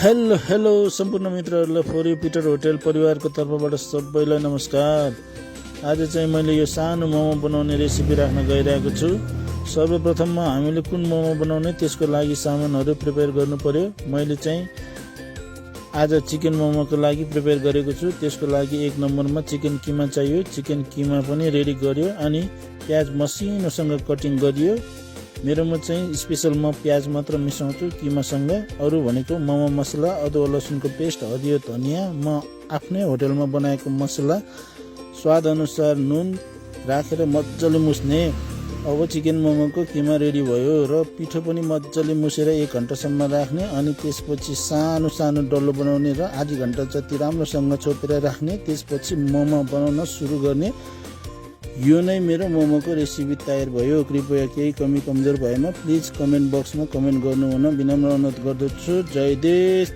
Hello सम्पूर्ण मित्रहरूलाई four you Peter hotel परिवारको तर्फबाट सबैलाई नमस्कार। आज चाहिँ मैले यो सानो मोमो बनाउने रेसिपी राख्न गइरहेको छु। सर्वप्रथममा हामीले कुन मोमो बनाउने त्यसको लागि सामानहरू प्रिपेयर गर्नु पर्यो। मैले चाहिँ आज चिकन मोमोको लागि प्रिपेयर गरेको छु। त्यसको लागि 1 नम्बरमा चिकन किमा चाहियो। चिकन किमा पनि रेडी गर्यो अनि प्याज मसिनोसँग कटिङ गरियो। मेरोमा चाहिँ स्पेशल म प्याज मात्र मिसाउँछु किमासँग। अरू भनेको मोमो मसला, अदुवा लसुनको पेस्ट, हरियो धनिया, म आफ्नै होटलमा बनाएको मसला, स्वाद अनुसार नुन राखेर मजाले मुस्ने। अब चिकन मोमोको किमा रेडी भयो र पिठो पनि मजाले मुसेर 1 घन्टासम्म राख्ने। अनि त्यसपछि सानो सानो डल्लो बनाउने र आधी घन्टा जति राम्रोसँग छोपेर राख्ने। त्यसपछि मोमो बनाउन सुरु गर्ने। यो नै मेरो मोमोको रेसिपी तयार भयो। कृपया केही कमी कमजोर भएमा प्लिज कमेन्ट बक्समा कमेन्ट गर्नु हुन विनम्र अनुरोध गर्दछु। जय देश।